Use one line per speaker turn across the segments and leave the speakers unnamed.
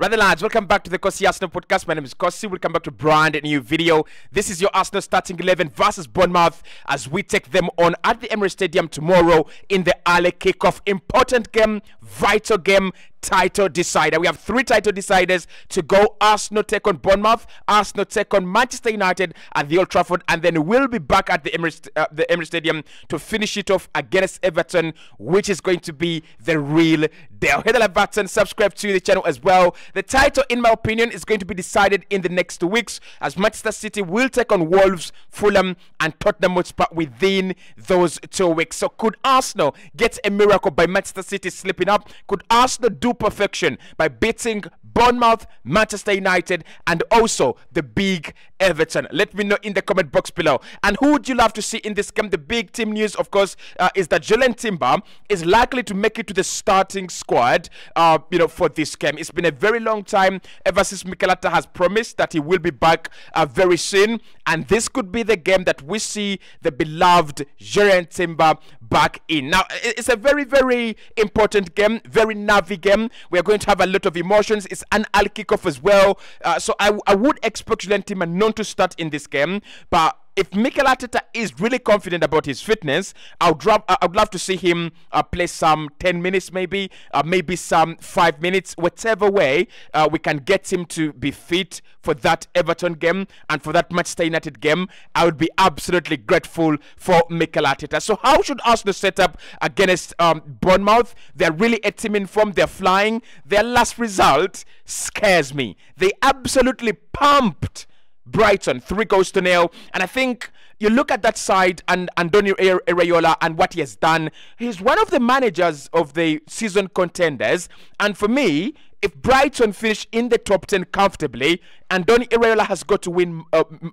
Rather lads, welcome back to the Cossy Arsenal podcast. My name is Cossy. Welcome back to brand new video. This is your Arsenal starting 11 versus Bournemouth as we take them on at the Emirates Stadium tomorrow in the early kickoff. Important game, vital game, title decider. We have 3 title deciders to go. Arsenal take on Bournemouth, Arsenal take on Manchester United at the Old Trafford, and then we'll be back at the Emirates Stadium to finish it off against Everton, which is going to be the real deal. Hit the like button, subscribe to the channel as well. The title, in my opinion, is going to be decided in the next 2 weeks as Manchester City will take on Wolves, Fulham, and Tottenham Hotspur within those 2 weeks. So could Arsenal get a miracle by Manchester City slipping up? Could Arsenal do perfection by beating Bournemouth, Manchester United, and also the big Everton? Let me know in the comment box below. And who would you love to see in this game? The big team news, of course, is that Julian Timber is likely to make it to the starting squad, for this game. It's been a very long time ever since Mikel Arteta has promised that he will be back very soon, and this could be the game that we see the beloved Julian Timber back in. Now, it's a very, very important game, very nervy game. We are going to have a lot of emotions. It's an early kickoff as well, so I would expect Julian Timber not to start in this game, but if Mikel Arteta is really confident about his fitness, I'd love to see him play some 10 minutes maybe, maybe some 5 minutes, whatever way we can get him to be fit for that Everton game and for that Manchester United game. I would be absolutely grateful for Mikel Arteta. So how should Arsenal set up against Bournemouth? They're really a team in form. They're flying. Their last result scares me. They absolutely pumped Brighton 3-0, and I think you look at that side and Antonio Iraola and what he has done. He's one of the managers of the season contenders, and for me, if Brighton finish in the top 10 comfortably, Antonio Iraola has got to win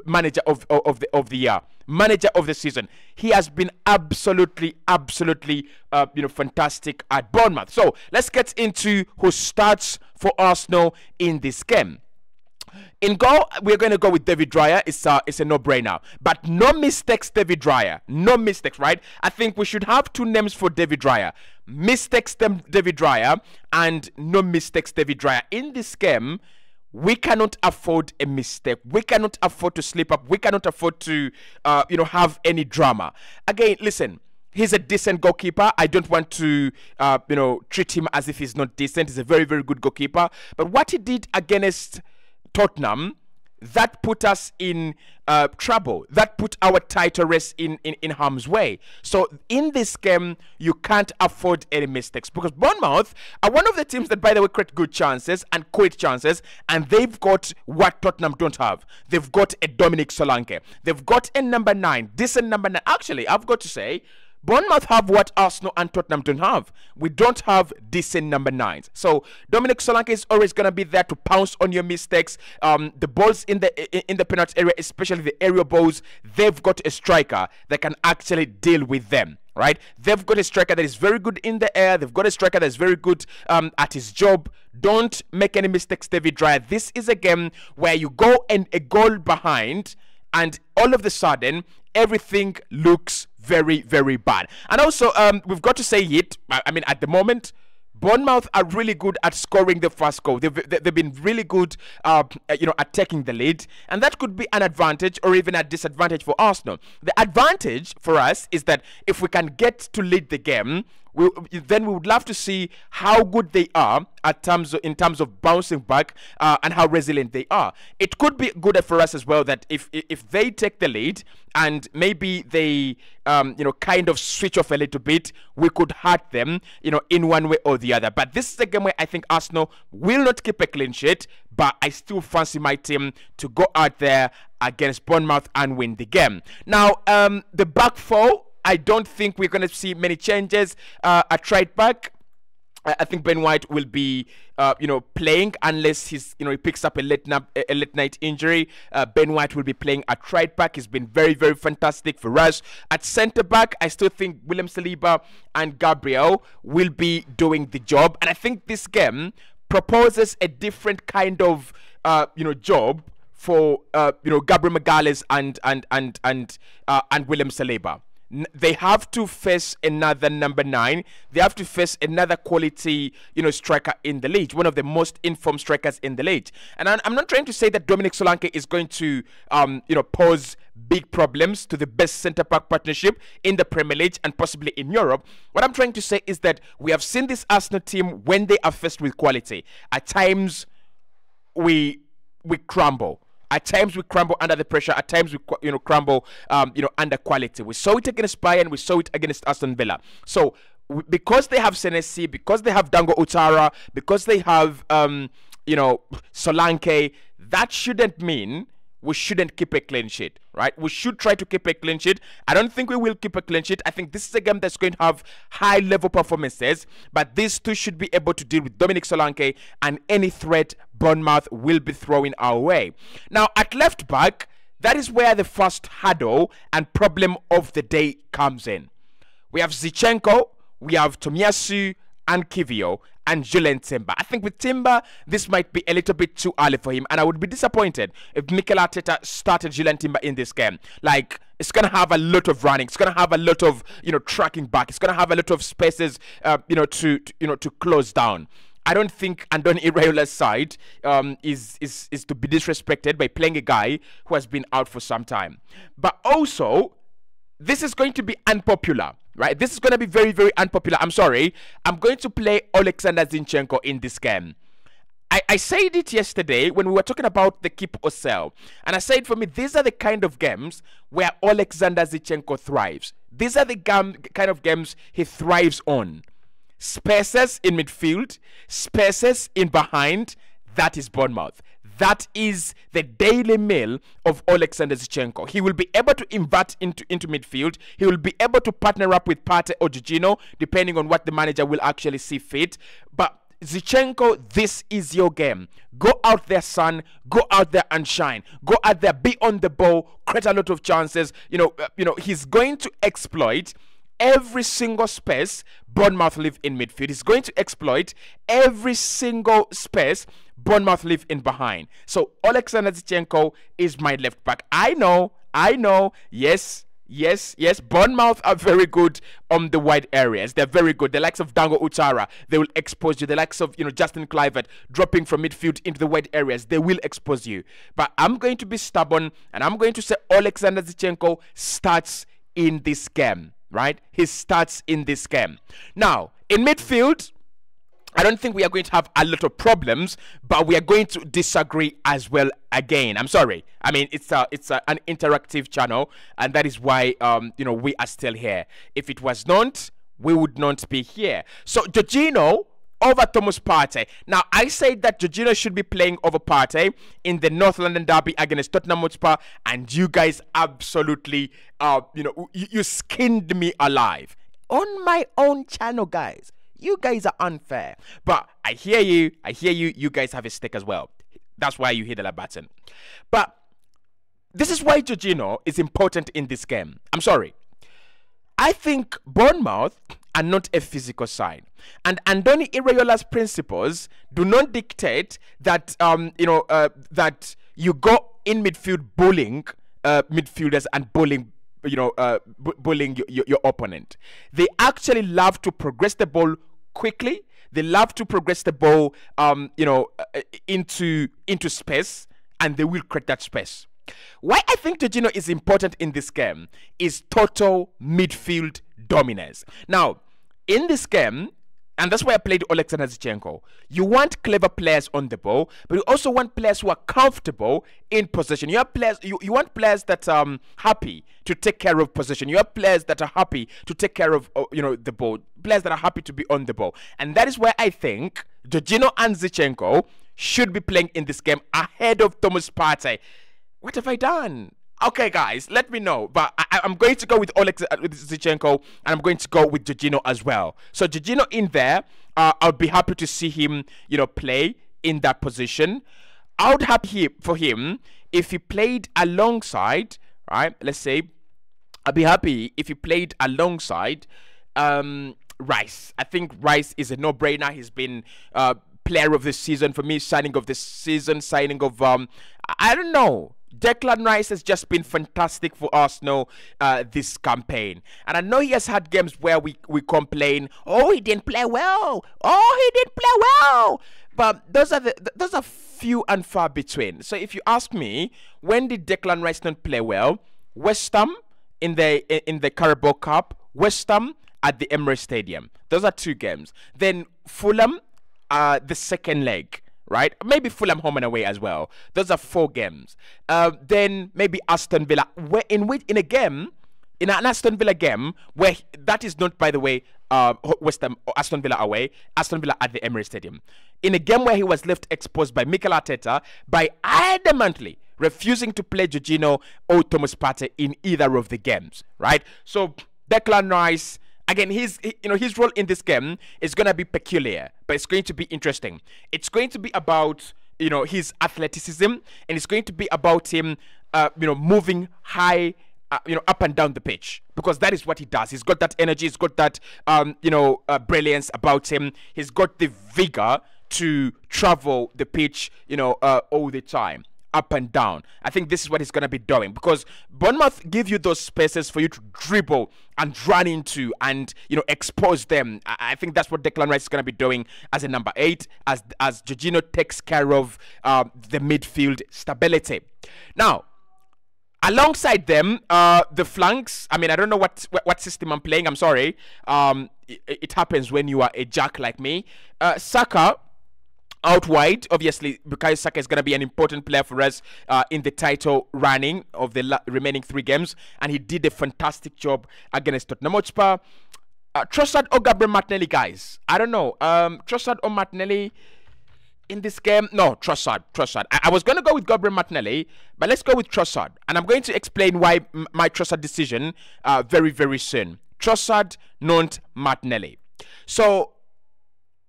manager of the year, manager of the season. He has been absolutely fantastic at Bournemouth. So let's get into who starts for Arsenal in this game. In goal, we're going to go with David Raya. It's a no-brainer. But no mistakes, David Raya. No mistakes, right? I think we should have 2 names for David Raya. Mistakes, David Raya, and no mistakes, David Raya. In this game, we cannot afford a mistake. We cannot afford to slip up. We cannot afford to, have any drama. Again, listen. He's a decent goalkeeper. I don't want to, treat him as if he's not decent. He's a very, very good goalkeeper. But what he did against Tottenham, that put us in trouble. That put our title race in harm's way. So in this game, you can't afford any mistakes, because Bournemouth are one of the teams that, by the way, create good chances and quick chances, and they've got what Tottenham don't have. They've got a Dominic Solanke. They've got a number 9, decent number 9. Actually, I've got to say, Bournemouth have what Arsenal and Tottenham don't have. We don't have decent number 9s. So Dominic Solanke is always going to be there to pounce on your mistakes. The balls in the penalty area, especially the aerial balls, they've got a striker that can actually deal with them. Right? They've got a striker that is very good in the air. They've got a striker that is very good at his job. Don't make any mistakes, David Raya. This is a game where you go and a goal behind, and all of a sudden, everything looks very, very bad. And also, we've got to say it. I mean, at the moment, Bournemouth are really good at scoring the first goal. They've been really good, at taking the lead, and that could be an advantage or even a disadvantage for Arsenal. The advantage for us is that if we can get to lead the game, then we would love to see how good they are in terms of bouncing back and how resilient they are. It could be good for us as well that if they take the lead and maybe they kind of switch off a little bit, we could hurt them in one way or the other. But this is a game where I think Arsenal will not keep a clean sheet, but I still fancy my team to go out there against Bournemouth and win the game. Now, the back four, I don't think we're going to see many changes at right back. I think Ben White will be, playing unless he picks up a late night injury. Ben White will be playing at right back. He's been very, very fantastic for us. At centre back, I still think William Saliba and Gabriel will be doing the job. And I think this game proposes a different kind of, job for, Gabriel Magalhaes and William Saliba. They have to face another number 9. They have to face another quality, striker in the league, one of the most informed strikers in the league. And I'm not trying to say that Dominic Solanke is going to, pose big problems to the best centre-back partnership in the Premier League and possibly in Europe. What I'm trying to say is that we have seen this Arsenal team when they are faced with quality. At times, we crumble. At times we crumble under the pressure. At times we crumble under quality. We saw it against Bayern. We saw it against Aston Villa. So because they have Senesi, because they have Dango Utara, because they have Solanke, that shouldn't mean we shouldn't keep a clean sheet, right? We should try to keep a clean sheet. I don't think we will keep a clean sheet. I think this is a game that's going to have high-level performances, but these two should be able to deal with Dominic Solanke and any threat Bournemouth will be throwing our way. Now, at left back, that is where the first hurdle and problem of the day comes in. We have Zinchenko, we have Tomiyasu, and Kivio, and Julian Timber. I think with Timber, this might be a little bit too early for him, and I would be disappointed if Mikel Arteta started Julian Timber in this game. Like, it's going to have a lot of running. It's going to have a lot of, tracking back. It's going to have a lot of spaces, to close down. I don't think Andoni Iraola's side is to be disrespected by playing a guy who has been out for some time. But also, this is going to be unpopular. Right, this is going to be very, very unpopular. I'm sorry. I'm going to play Alexander Zinchenko in this game. I said it yesterday when we were talking about the keep or sell. And I said for me, these are the kind of games where Alexander Zinchenko thrives. These are the kind of games he thrives on. Spaces in midfield, spaces in behind. That is Bournemouth. That is the daily meal of Alexander Zinchenko. He will be able to invert into midfield. He will be able to partner up with Partey or Jorginho, depending on what the manager will actually see fit. But Zinchenko, this is your game. Go out there, son. Go out there and shine. Go out there, be on the ball, create a lot of chances. He's going to exploit every single space Bournemouth leave in midfield. He's going to exploit every single space Bournemouth leave in behind. So Alexander Zinchenko is my left back. I know. Yes. Bournemouth are very good on the wide areas. They're very good. The likes of Dango Utara, they will expose you. The likes of Justin Kluivert dropping from midfield into the wide areas, they will expose you. But I'm going to be stubborn and I'm going to say Alexander Zinchenko starts in this game. Right? He starts in this game. Now, in midfield, I don't think we are going to have a lot of problems, but we are going to disagree as well again. I'm sorry. I mean, it's an interactive channel, and that is why we are still here. If it was not, we would not be here. So Jorginho over Thomas Partey. Now, I said that Jorginho should be playing over Partey in the North London derby against Tottenham Hotspur, and you guys absolutely, you skinned me alive on my own channel, guys. You guys are unfair. But I hear you. You guys have a stake as well. That's why you hit the like button. But this is why Jorginho is important in this game. I'm sorry. I think Bournemouth are not a physical side. And Andoni Iraola's principles do not dictate that that you go in midfield bullying midfielders and bullying bullying your opponent. They actually love to progress the ball quickly. They love to progress the ball into space, and they will create that space. Why I think Jorginho is important in this game is total midfield dominance. Now, in this game, and that's why I played Alexander Zinchenko, you want clever players on the ball, but you also want players who are comfortable in possession. You have players, you want players that are happy to take care of possession. You have players that are happy to take care of the ball. Players that are happy to be on the ball. And that is why I think Jorginho and Zinchenko should be playing in this game ahead of Thomas Partey. What have I done? Okay, guys, let me know. But I'm going to go with Zinchenko, and I'm going to go with Jorginho as well. So Jorginho in there, I'll be happy to see him, play in that position. I would happy for him if he played alongside, right? Let's say, I'd be happy if he played alongside Rice. I think Rice is a no-brainer. He's been player of the season for me, signing of the season, signing of I don't know. Declan Rice has just been fantastic for Arsenal this campaign. And I know he has had games where we complain, oh, he didn't play well. Oh, he didn't play well. But those are few and far between. So if you ask me, when did Declan Rice not play well? West Ham in the Carabao Cup, West Ham at the Emirates Stadium. Those are 2 games. Then Fulham, the second leg, right? Maybe Fulham home and away as well. Those are 4 games. Then maybe Aston Villa, in a game, in an Aston Villa game, where that is not, by the way, West Ham or Aston Villa away, Aston Villa at the Emirates Stadium. In a game where he was left exposed by Mikel Arteta by adamantly refusing to play Jorginho or Thomas Partey in either of the games, right? So Declan Rice, again, his role in this game is going to be peculiar, but it's going to be interesting. It's going to be about, his athleticism, and it's going to be about him, moving high, up and down the pitch, because that is what he does. He's got that energy. He's got that, brilliance about him. He's got the vigor to travel the pitch, all the time, up and down. I think this is what he's going to be doing, because Bournemouth give you those spaces for you to dribble and run into and, expose them. I think that's what Declan Rice is going to be doing as a number 8, as Jorginho takes care of the midfield stability. Now, alongside them, the flanks, I mean, I don't know what system I'm playing. I'm sorry. It happens when you are a jack like me. Saka out wide. Obviously, Bukayo Saka is going to be an important player for us in the title running of the remaining 3 games. And he did a fantastic job against Tottenham Hotspur. Trossard or Gabriel Martinelli, guys? I don't know. Trossard or Martinelli in this game? No, Trossard. I was going to go with Gabriel Martinelli, but let's go with Trossard. And I'm going to explain why my Trossard decision very, very soon. Trossard, not Martinelli. So,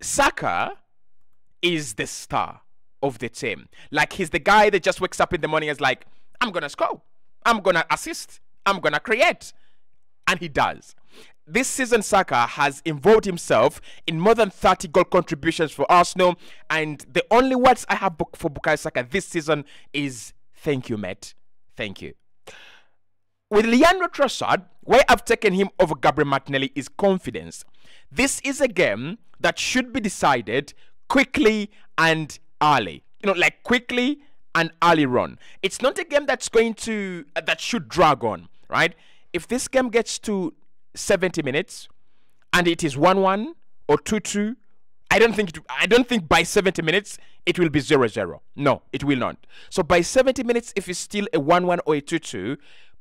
Saka is the star of the team. Like, he's the guy that just wakes up in the morning and is like, I'm going to score. I'm going to assist. I'm going to create. And he does. This season, Saka has involved himself in more than 30 goal contributions for Arsenal. And the only words I have for Bukayo Saka this season is, thank you, mate. Thank you. With Leandro Trossard, where I've taken him over Gabriel Martinelli is confidence. This is a game that should be decided quickly and early. Like quickly and early run. It's not a game that's going to, that should drag on, right? If this game gets to 70 minutes and it is 1-1 or 2-2, I don't think by 70 minutes it will be 0-0. No, it will not. So by 70 minutes, if it's still a 1-1 or a 2-2,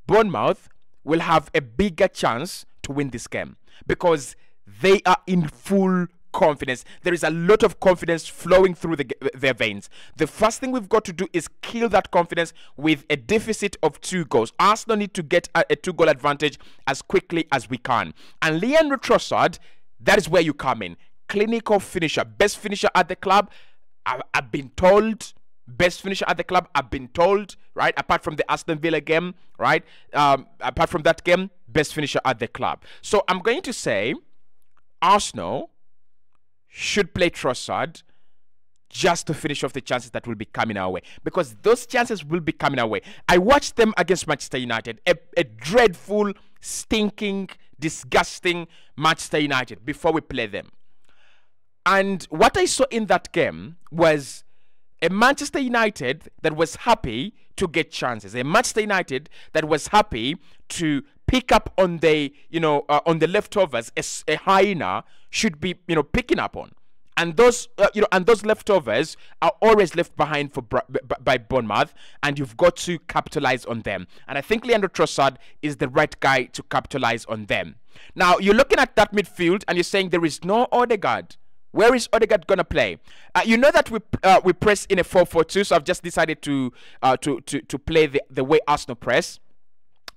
Bournemouth will have a bigger chance to win this game because they are in full confidence. There is a lot of confidence flowing through their veins. The first thing we've got to do is kill that confidence with a deficit of 2 goals. Arsenal need to get a 2-goal advantage as quickly as we can. And Leandro Trossard, that is where you come in. Clinical finisher, best finisher at the club. I've been told. Best finisher at the club, I've been told, right? Apart from the Aston Villa game, right? Apart from that game, best finisher at the club. So I'm going to say Arsenal should play Trossard just to finish off the chances that will be coming our way, because those chances will be coming our way. I watched them against Manchester United, a dreadful, stinking, disgusting Manchester United before we play them. And what I saw in that game was a Manchester United that was happy to get chances, a Manchester United that was happy to pick up on the on the leftovers a hyena should be picking up on, and those those leftovers are always left behind by Bournemouth, and you've got to capitalize on them. And I think Leandro Trossard is the right guy to capitalize on them. Now you're looking at that midfield and you're saying there is no Odegaard. Where is Odegaard gonna play? You know that we press in a 4-4-2, so I've just decided to play the way Arsenal press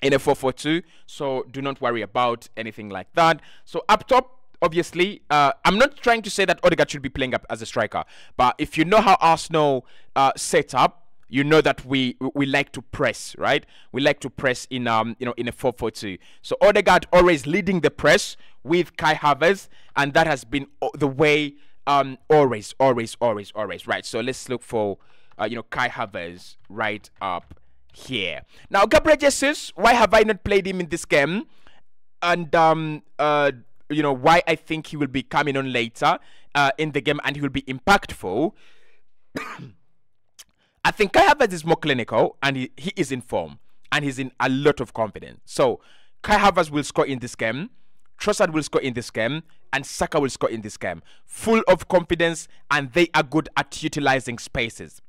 in a 4-4-2. So do not worry about anything like that. So up top, obviously, I'm not trying to say that Odegaard should be playing up as a striker, but if you know how Arsenal set up, you know that we like to press, right? We like to press in in a 4-4-2. So Odegaard always leading the press with Kai Havertz, and that has been the way always, right? So let's look for Kai Havertz right up here. Now, Gabriel Jesus, why have I not played him in this game? And you know, why I think he will be coming on later in the game and he will be impactful. I think Kai Havertz is more clinical and he is in form and he's in a lot of confidence. So Kai Havertz will score in this game, Trossard will score in this game, and Saka will score in this game. Full of confidence, and they are good at utilizing spaces.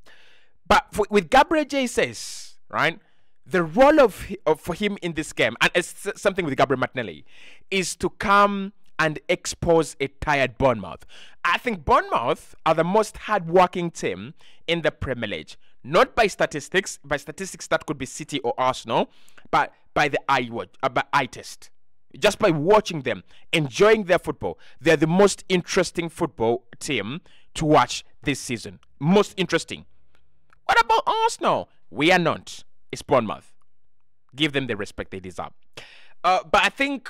But with Gabriel Jesus, right, the role for him in this game, and it's something with Gabriel Martinelli, is to come and expose a tired Bournemouth. I think Bournemouth are the most hard-working team in the Premier League. Not by statistics. By statistics, that could be City or Arsenal, but by the eye test. Just by watching them, enjoying their football, they're the most interesting football team to watch this season. Most interesting. What about Arsenal? We are not. It's Bournemouth. Give them the respect they deserve. But I think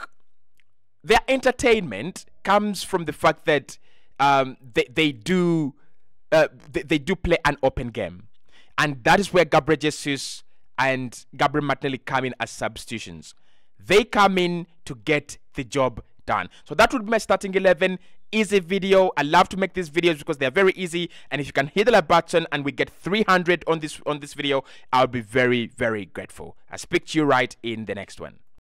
their entertainment comes from the fact that they do play an open game, and that is where Gabriel Jesus and Gabriel Martinelli come in as substitutions. They come in to get the job done. So that would be my starting 11. Easy video. I love to make these videos because they're very easy, and if you can hit the like button and we get 300 on this video, I'll be very, very grateful. I'll speak to you right in the next one.